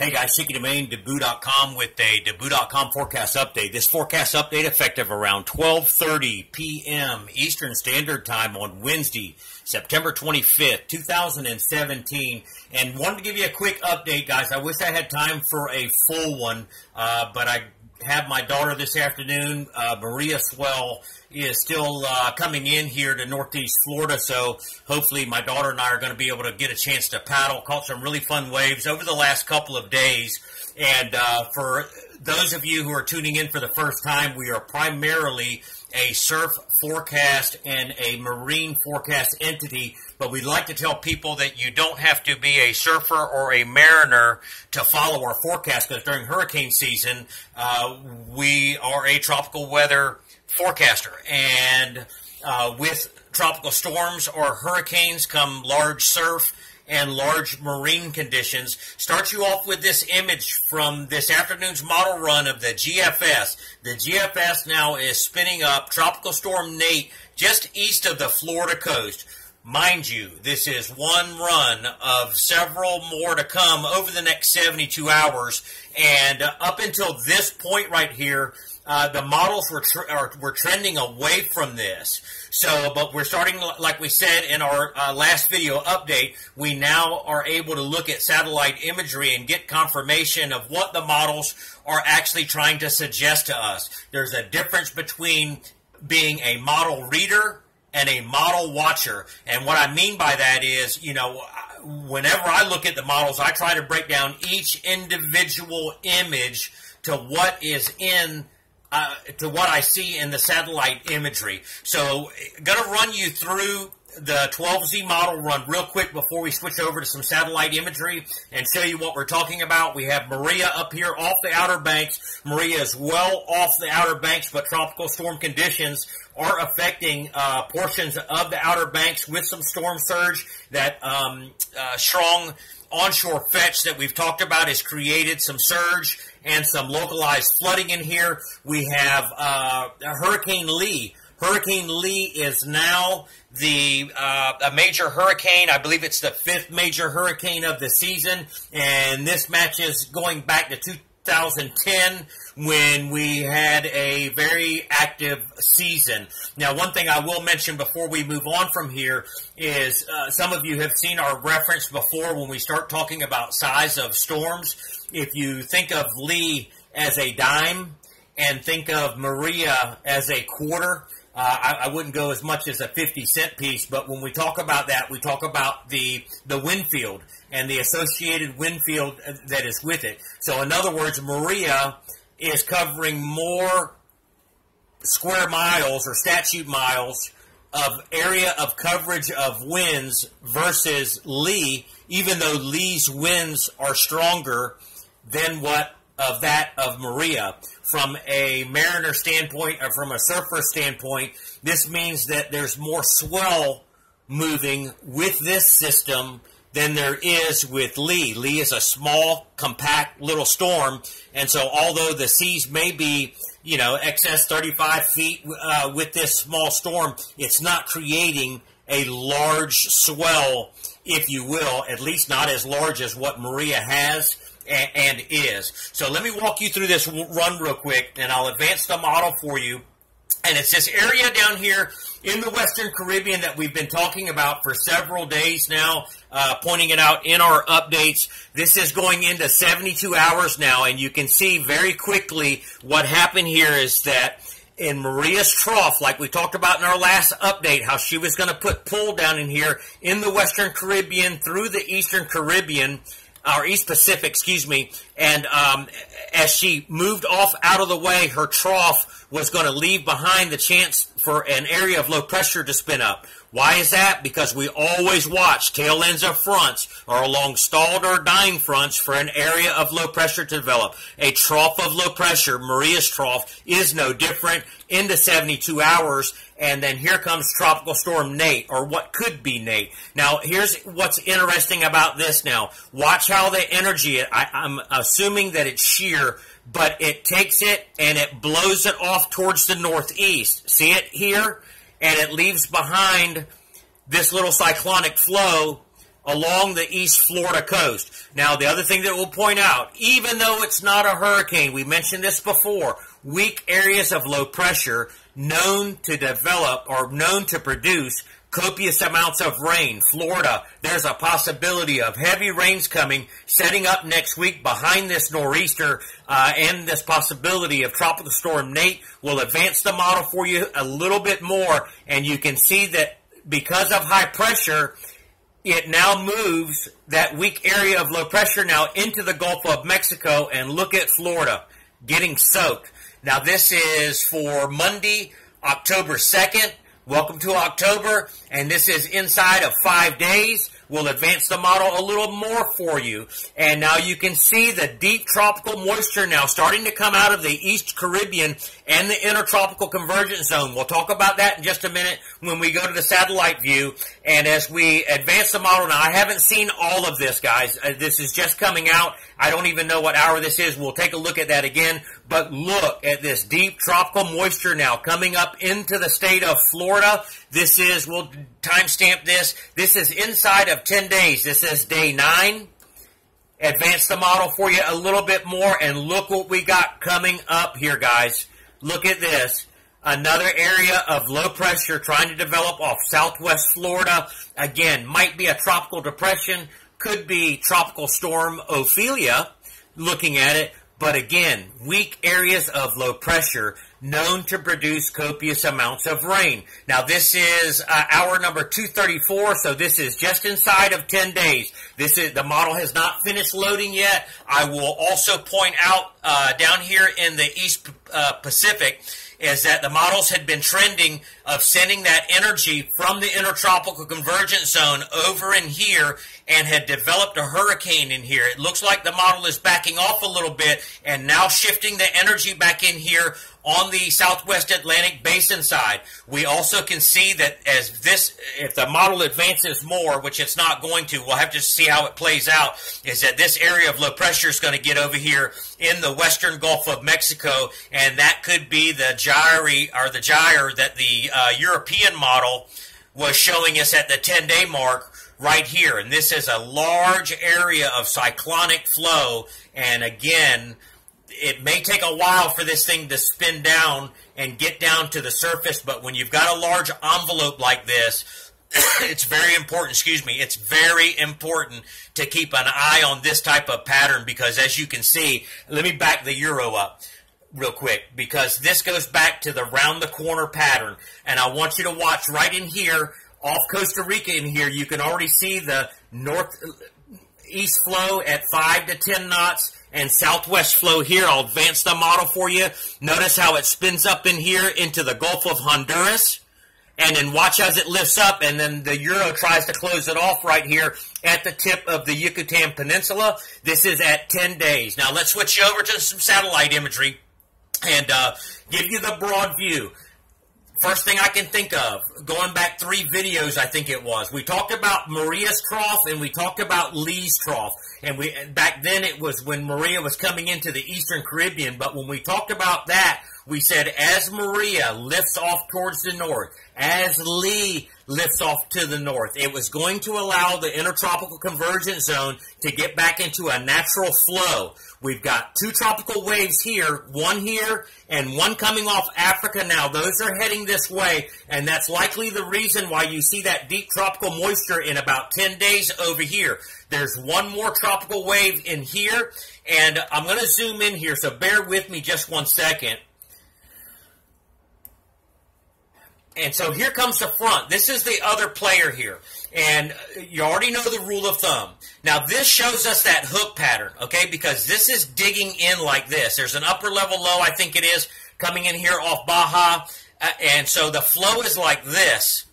Hey guys, Chicky Domain, Debut.com with a Debut.com forecast update. This forecast update effective around 12:30 p.m. Eastern Standard Time on Wednesday, September 25th, 2017. And wanted to give you a quick update, guys. I wish I had time for a full one, but I have my daughter this afternoon. Maria Swell is still coming in here to Northeast Florida, so hopefully my daughter and I are going to be able to get a chance to paddle. Caught some really fun waves over the last couple of days. And for those of you who are tuning in for the first time, we are primarily a surf forecast and a marine forecast entity, but we'd like to tell people that you don't have to be a surfer or a mariner to follow our forecast, because during hurricane season, we are a tropical weather forecaster. And with tropical storms or hurricanes come large surf and large marine conditions. Start you off with this image from this afternoon's model run of the GFS. The GFS now is spinning up Tropical Storm Nate just east of the Florida coast. Mind you, this is one run of several more to come over the next 72 hours. And up until this point right here, the models were trending away from this. So, but we're starting, like we said in our last video update, we now are able to look at satellite imagery and get confirmation of what the models are actually trying to suggest to us. There's a difference between being a model reader and a model watcher. And what I mean by that is, you know, whenever I look at the models, I try to break down each individual image to what is in to what I see in the satellite imagery. So, going to run you through the 12Z model run real quick before we switch over to some satellite imagery and show you what we're talking about. We have Maria up here off the Outer Banks. Maria is well off the Outer Banks, but tropical storm conditions are affecting portions of the Outer Banks with some storm surge. That strong onshore fetch that we've talked about has created some surge and some localized flooding in here. We have Hurricane Lee. Hurricane Lee is now a major hurricane. I believe it's the 5th major hurricane of the season, and this matches going back to 2010 when we had a very active season. Now, one thing I will mention before we move on from here is some of you have seen our reference before when we start talking about size of storms. If you think of Lee as a dime and think of Maria as a quarter, I wouldn't go as much as a 50-cent piece, but when we talk about that, we talk about the wind field and the associated wind field that is with it. So in other words, Maria is covering more square miles or statute miles of area of coverage of winds versus Lee, even though Lee's winds are stronger than what of that of Maria. From a mariner standpoint or from a surfer standpoint, this means that there's more swell moving with this system than there is with Lee. Lee is a small, compact little storm, and so although the seas may be, you know, excess 35 feet with this small storm, it's not creating a large swell, if you will, at least not as large as what Maria has and is. So let me walk you through this run real quick, and I'll advance the model for you. And it's this area down here in the Western Caribbean that we've been talking about for several days now, pointing it out in our updates. This is going into 72 hours now, and you can see very quickly what happened here is that in Maria's trough, like we talked about in our last update, how she was going to put pull down in here in the Western Caribbean through the Eastern Caribbean, or East Pacific, excuse me, and as she moved off out of the way, her trough was going to leave behind the chance for an area of low pressure to spin up. Why is that? Because we always watch tail ends of fronts or along stalled or dying fronts for an area of low pressure to develop. A trough of low pressure, Maria's trough, is no different into 72 hours. And then here comes Tropical Storm Nate, or what could be Nate. Now, here's what's interesting about this now. Watch how the energy, I'm assuming that it's shear, but it takes it and it blows it off towards the northeast. See it here? And it leaves behind this little cyclonic flow along the East Florida coast. Now, the other thing that we'll point out, even though it's not a hurricane, we mentioned this before, weak areas of low pressure known to develop or known to produce copious amounts of rain. Florida, there's a possibility of heavy rains coming, setting up next week behind this nor'easter, and this possibility of Tropical Storm Nate will advance the model for you a little bit more, and you can see that because of high pressure, it now moves that weak area of low pressure now into the Gulf of Mexico, and look at Florida getting soaked. Now this is for Monday, October 2nd. Welcome to October, and this is inside of 5 days. We'll advance the model a little more for you. And now you can see the deep tropical moisture now starting to come out of the East Caribbean and the intertropical convergence zone. We'll talk about that in just a minute when we go to the satellite view. And as we advance the model, now I haven't seen all of this, guys. This is just coming out. I don't even know what hour this is. We'll take a look at that again. But look at this deep tropical moisture now coming up into the state of Florida. This is, we'll timestamp this. This is inside of 10 days. This is day 9. Advance the model for you a little bit more, and look what we got coming up here, guys. Look at this. Another area of low pressure trying to develop off southwest Florida. Again, might be a tropical depression. Could be Tropical Storm Ophelia, looking at it. But again, weak areas of low pressure known to produce copious amounts of rain. Now this is hour number 234, so this is just inside of 10 days. This is, the model has not finished loading yet. I will also point out down here in the East Pacific is that the models had been trending of sending that energy from the intertropical convergence zone over in here and had developed a hurricane in here. It looks like the model is backing off a little bit and now shifting the energy back in here on the Southwest Atlantic Basin side. We also can see that as this, if the model advances more, which it's not going to, we'll have to see how it plays out, is that this area of low pressure is going to get over here in the western Gulf of Mexico, and that could be the gyre or the gyre that the European model was showing us at the 10-day mark right here. And this is a large area of cyclonic flow, and again, it may take a while for this thing to spin down and get down to the surface, but when you've got a large envelope like this, it's very important, it's very important to keep an eye on this type of pattern, because as you can see, let me back the Euro up real quick, because this goes back to the round the corner pattern, and I want you to watch right in here, off Costa Rica in here, you can already see the northeast flow at 5 to 10 knots, and southwest flow here. I'll advance the model for you. Notice how it spins up in here into the Gulf of Honduras. And then watch as it lifts up, and then the Euro tries to close it off right here at the tip of the Yucatan Peninsula. This is at 10 days. Now let's switch over to some satellite imagery and give you the broad view. First thing I can think of, going back 3 videos, I think it was, we talked about Maria's trough and we talked about Lee's trough. And back then it was when Maria was coming into the Eastern Caribbean. But when we talked about that, we said as Maria lifts off towards the north, as Lee lifts off to the north, it was going to allow the intertropical convergence zone to get back into a natural flow. We've got 2 tropical waves here, one here and one coming off Africa now. Those are heading this way, and that's likely the reason why you see that deep tropical moisture in about 10 days over here. There's one more tropical wave in here, and I'm going to zoom in here, so bear with me just one second. And so here comes the front. This is the other player here. And you already know the rule of thumb. Now this shows us that hook pattern, okay, because this is digging in like this. There's an upper level low, I think it is, coming in here off Baja. And so the flow is like this,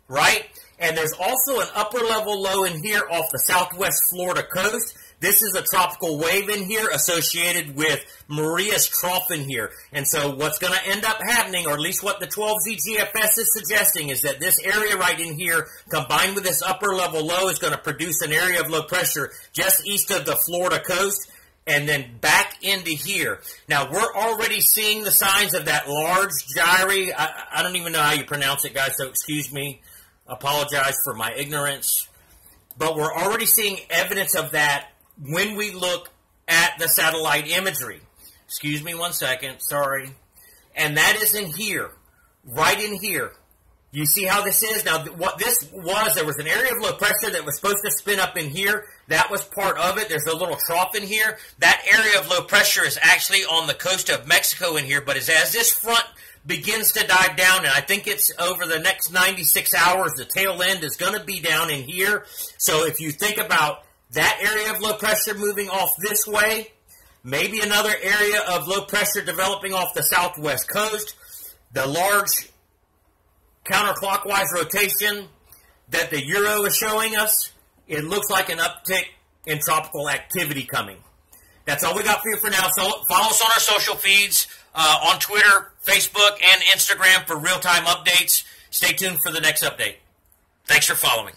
right? And there's also an upper level low in here off the southwest Florida coast. This is a tropical wave in here associated with Maria's trough in here. And so what's going to end up happening, or at least what the 12Z GFS is suggesting, is that this area right in here, combined with this upper level low, is going to produce an area of low pressure just east of the Florida coast, and then back into here. Now, we're already seeing the signs of that large gyre. I don't even know how you pronounce it, guys, so excuse me. Apologize for my ignorance. but we're already seeing evidence of that when we look at the satellite imagery. Excuse me one second, sorry. And that is in here, right in here. You see how this is? Now, what this was, there was an area of low pressure that was supposed to spin up in here. That was part of it. There's a little trough in here. That area of low pressure is actually on the coast of Mexico in here, but as this front begins to dive down, and I think it's over the next 96 hours, the tail end is going to be down in here. So if you think about that area of low pressure moving off this way, maybe another area of low pressure developing off the southwest coast, the large counterclockwise rotation that the Euro is showing us, it looks like an uptick in tropical activity coming. That's all we got for you for now. So follow us on our social feeds, on Twitter, Facebook, and Instagram for real-time updates. Stay tuned for the next update. Thanks for following.